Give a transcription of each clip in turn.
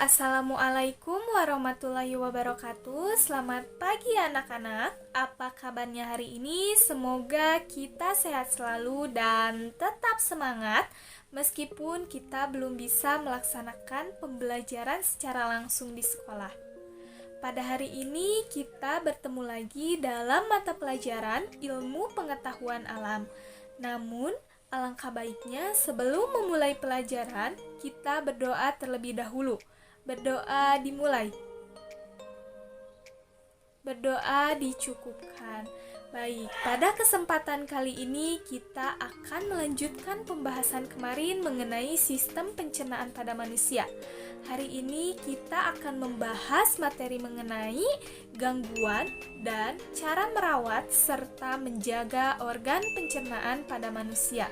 Assalamualaikum warahmatullahi wabarakatuh. Selamat pagi anak-anak. Apa kabarnya hari ini? Semoga kita sehat selalu dan tetap semangat meskipun kita belum bisa melaksanakan pembelajaran secara langsung di sekolah. Pada hari ini kita bertemu lagi dalam mata pelajaran Ilmu Pengetahuan Alam. Namun, alangkah baiknya sebelum memulai pelajaran, kita berdoa terlebih dahulu. Berdoa dimulai. Berdoa dicukupkan. Baik, pada kesempatan kali ini kita akan melanjutkan pembahasan kemarin mengenai sistem pencernaan pada manusia. Hari ini kita akan membahas materi mengenai gangguan dan cara merawat serta menjaga organ pencernaan pada manusia.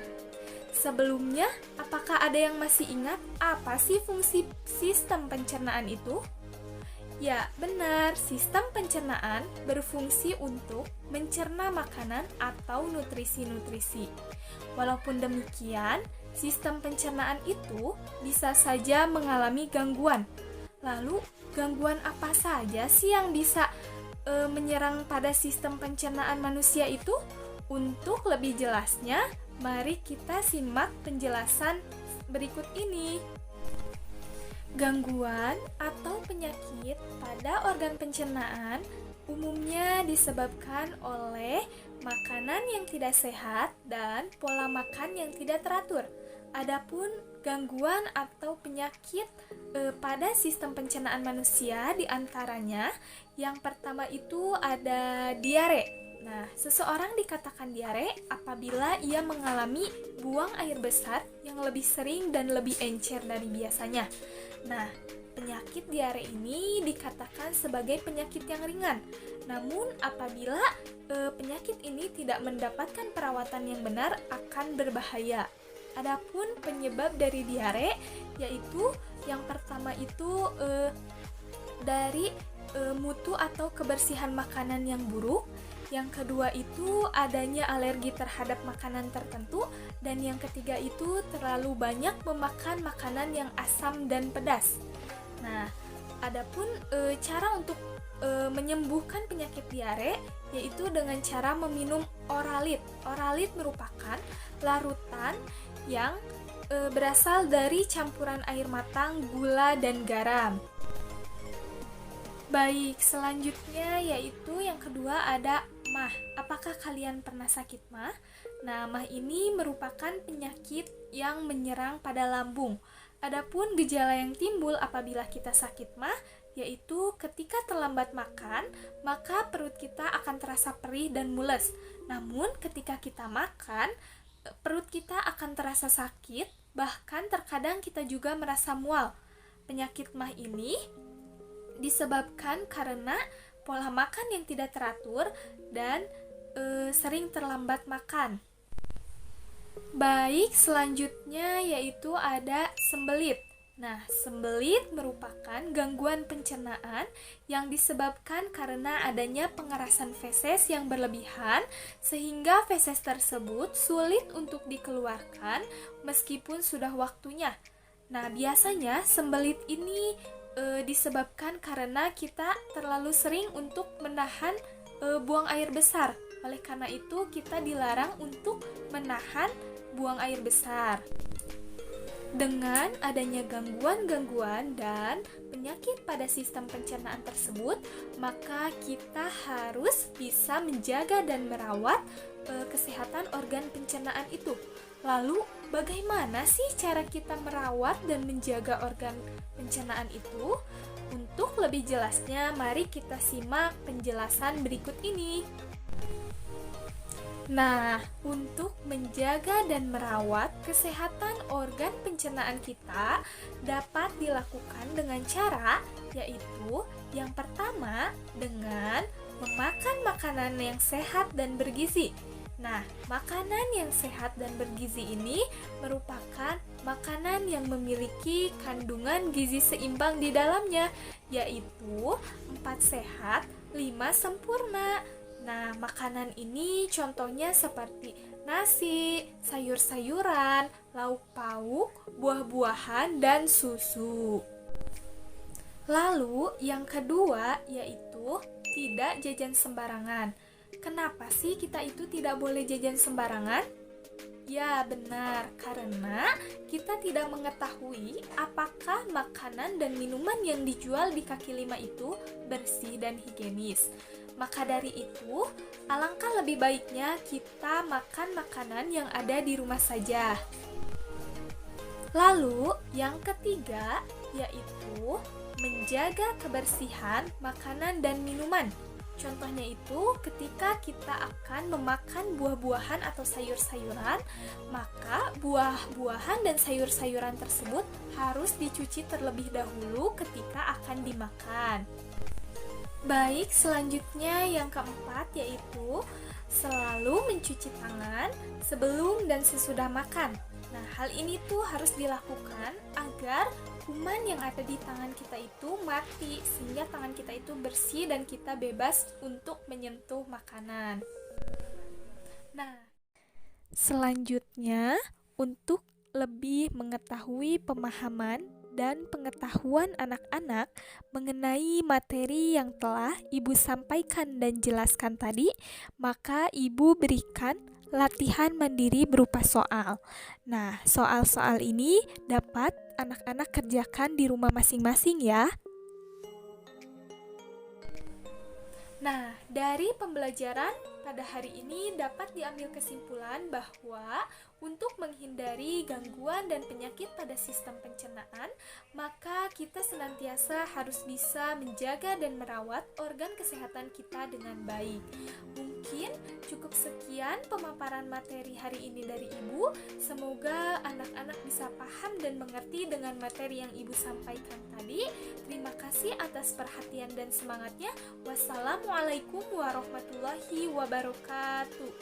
Sebelumnya, apakah ada yang masih ingat apa sih fungsi sistem pencernaan itu? Ya, benar. Sistem pencernaan berfungsi untuk mencerna makanan atau nutrisi-nutrisi. Walaupun demikian, sistem pencernaan itu bisa saja mengalami gangguan. Lalu, gangguan apa saja sih yang bisa menyerang pada sistem pencernaan manusia itu? Untuk lebih jelasnya, mari kita simak penjelasan berikut ini. Gangguan atau penyakit pada organ pencernaan umumnya disebabkan oleh makanan yang tidak sehat dan pola makan yang tidak teratur. Adapun gangguan atau penyakit pada sistem pencernaan manusia diantaranya yang pertama itu ada diare. Nah, seseorang dikatakan diare apabila ia mengalami buang air besar yang lebih sering dan lebih encer dari biasanya. Nah, penyakit diare ini dikatakan sebagai penyakit yang ringan. Namun, apabila penyakit ini tidak mendapatkan perawatan yang benar akan berbahaya. Adapun penyebab dari diare yaitu yang pertama itu dari mutu atau kebersihan makanan yang buruk. Yang kedua itu adanya alergi terhadap makanan tertentu, dan yang ketiga itu terlalu banyak memakan makanan yang asam dan pedas. Nah, adapun cara untuk menyembuhkan penyakit diare yaitu dengan cara meminum oralit. Oralit merupakan larutan yang berasal dari campuran air matang, gula, dan garam. Baik, selanjutnya yaitu yang kedua ada MAH. Apakah kalian pernah sakit MAH? Nah, MAH ini merupakan penyakit yang menyerang pada lambung. Adapun gejala yang timbul apabila kita sakit MAH yaitu ketika terlambat makan, maka perut kita akan terasa perih dan mules. Namun, ketika kita makan, perut kita akan terasa sakit, bahkan terkadang kita juga merasa mual. Penyakit MAH ini disebabkan karena pola makan yang tidak teratur dan sering terlambat makan. Baik, selanjutnya yaitu ada sembelit. Nah, sembelit merupakan gangguan pencernaan yang disebabkan karena adanya pengerasan feses yang berlebihan sehingga feses tersebut sulit untuk dikeluarkan meskipun sudah waktunya. Nah, biasanya sembelit ini disebabkan karena kita terlalu sering untuk menahan buang air besar. Oleh karena itu, kita dilarang untuk menahan buang air besar. Dengan adanya gangguan-gangguan dan penyakit pada sistem pencernaan tersebut, maka kita harus bisa menjaga dan merawat kesehatan organ pencernaan itu. Lalu, bagaimana sih cara kita merawat dan menjaga organ pencernaan itu? Untuk lebih jelasnya, mari kita simak penjelasan berikut ini. Nah, untuk menjaga dan merawat kesehatan organ pencernaan kita dapat dilakukan dengan cara yaitu yang pertama dengan memakan makanan yang sehat dan bergizi. Nah, makanan yang sehat dan bergizi ini merupakan makanan yang memiliki kandungan gizi seimbang di dalamnya, yaitu 4 sehat, 5 sempurna. Nah, makanan ini contohnya seperti nasi, sayur-sayuran, lauk pauk, buah-buahan, dan susu. Lalu yang kedua yaitu tidak jajan sembarangan. Kenapa sih kita itu tidak boleh jajan sembarangan? Ya, benar, karena kita tidak mengetahui apakah makanan dan minuman yang dijual di kaki lima itu bersih dan higienis. Maka dari itu, alangkah lebih baiknya kita makan makanan yang ada di rumah saja. Lalu, yang ketiga yaitu menjaga kebersihan makanan dan minuman. Contohnya itu ketika kita akan memakan buah-buahan atau sayur-sayuran, maka buah-buahan dan sayur-sayuran tersebut harus dicuci terlebih dahulu ketika akan dimakan. Baik, selanjutnya yang keempat yaitu selalu mencuci tangan sebelum dan sesudah makan. Nah, hal ini tuh harus dilakukan agar kuman yang ada di tangan kita itu mati, sehingga tangan kita itu bersih dan kita bebas untuk menyentuh makanan. Nah, selanjutnya untuk lebih mengetahui pemahaman dan pengetahuan anak-anak mengenai materi yang telah Ibu sampaikan dan jelaskan tadi, maka Ibu berikan latihan mandiri berupa soal. Nah, soal-soal ini dapat anak-anak kerjakan di rumah masing-masing ya. Nah, dari pembelajaran pada hari ini dapat diambil kesimpulan bahwa untuk menghindari gangguan dan penyakit pada sistem pencernaan, maka kita senantiasa harus bisa menjaga dan merawat organ kesehatan kita dengan baik. Mungkin cukup sekian pemaparan materi hari ini dari Ibu. Semoga anak-anak bisa paham dan mengerti dengan materi yang Ibu sampaikan tadi. Terima kasih atas perhatian dan semangatnya. Wassalamualaikum warahmatullahi wabarakatuh.